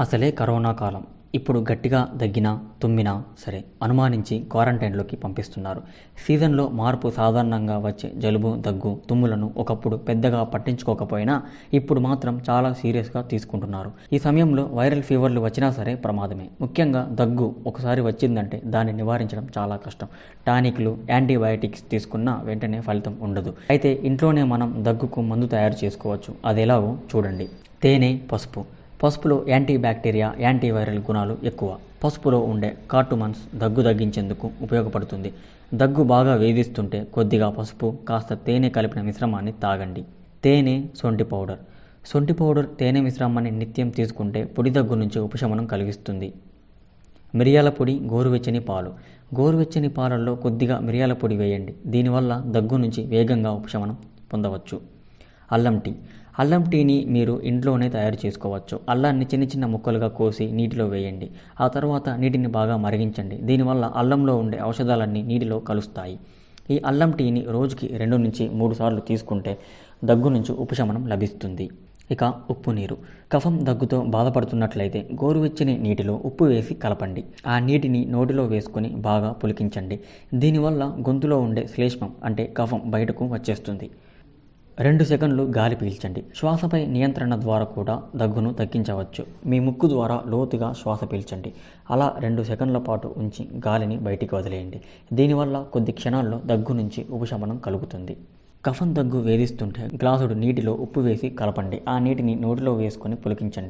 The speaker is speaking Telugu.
అసలే కరోనా కాలం. ఇప్పుడు గట్టిగా దగ్గినా, తుమ్మినా సరే అనుమానించి క్వారంటైన్లోకి పంపిస్తున్నారు. సీజన్లో మార్పు సాధారణంగా వచ్చే జలుబు, దగ్గు, తుమ్ములను ఒకప్పుడు పెద్దగా పట్టించుకోకపోయినా ఇప్పుడు మాత్రం చాలా సీరియస్గా తీసుకుంటున్నారు. ఈ సమయంలో వైరల్ ఫీవర్లు వచ్చినా సరే ప్రమాదమే. ముఖ్యంగా దగ్గు ఒకసారి వచ్చిందంటే దాన్ని నివారించడం చాలా కష్టం. టానిక్లు, యాంటీబయాటిక్స్ తీసుకున్నా వెంటనే ఫలితం ఉండదు. అయితే ఇంట్లోనే మనం దగ్గుకు మందు తయారు చేసుకోవచ్చు. అదెలాగో చూడండి. తేనె, పసుపు. పసుపులో యాంటీ బ్యాక్టీరియా, యాంటీవైరల్ గుణాలు ఎక్కువ. పసుపులో ఉండే కార్టుమన్స్ దగ్గు తగ్గించేందుకు ఉపయోగపడుతుంది. దగ్గు బాగా వేధిస్తుంటే కొద్దిగా పసుపు, కాస్త తేనె కలిపిన మిశ్రమాన్ని తాగండి. తేనె, శొంఠి పౌడర్. శొంఠి పౌడర్, తేనె మిశ్రమాన్ని నిత్యం తీసుకుంటే పొడి దగ్గు నుంచి ఉపశమనం కలిగిస్తుంది. మిరియాల పొడి, గోరువెచ్చని పాలు. గోరువెచ్చని పాలల్లో కొద్దిగా మిరియాల పొడి వేయండి. దీనివల్ల దగ్గు నుంచి వేగంగా ఉపశమనం పొందవచ్చు. అల్లం టీ. అల్లం టీని మీరు ఇంట్లోనే తయారు చేసుకోవచ్చు. అల్లాన్ని చిన్న చిన్న ముక్కలుగా కోసి నీటిలో వేయండి. ఆ తర్వాత నీటిని బాగా మరిగించండి. దీనివల్ల అల్లంలో ఉండే ఔషధాలన్నీ నీటిలో కలుస్తాయి. ఈ అల్లం టీని రోజుకి 2 నుంచి 3 సార్లు తీసుకుంటే దగ్గు నుంచి ఉపశమనం లభిస్తుంది. ఇక ఉప్పు నీరు. కఫం, దగ్గుతో బాధపడుతున్నట్లయితే గోరువెచ్చని నీటిలో ఉప్పు వేసి కలపండి. ఆ నీటిని నోటిలో వేసుకొని బాగా పులికించండి. దీనివల్ల గొంతులో ఉండే శ్లేష్మం అంటే కఫం బయటకు వచ్చేస్తుంది. 2 సెకండ్లు గాలి పీల్చండి. శ్వాసపై నియంత్రణ ద్వారా కూడా దగ్గును తగ్గించవచ్చు. మీ ముక్కు ద్వారా లోతుగా శ్వాస పీల్చండి. అలా 2 సెకండ్ల పాటు ఉంచి గాలిని బయటికి వదిలేయండి. దీనివల్ల కొద్ది క్షణాల్లో దగ్గు నుంచి ఉపశమనం కలుగుతుంది. కఫం, దగ్గు వేధిస్తుంటే గ్లాసుడు నీటిలో ఉప్పు వేసి కలపండి. ఆ నీటిని నోటిలో వేసుకొని పులికించండి.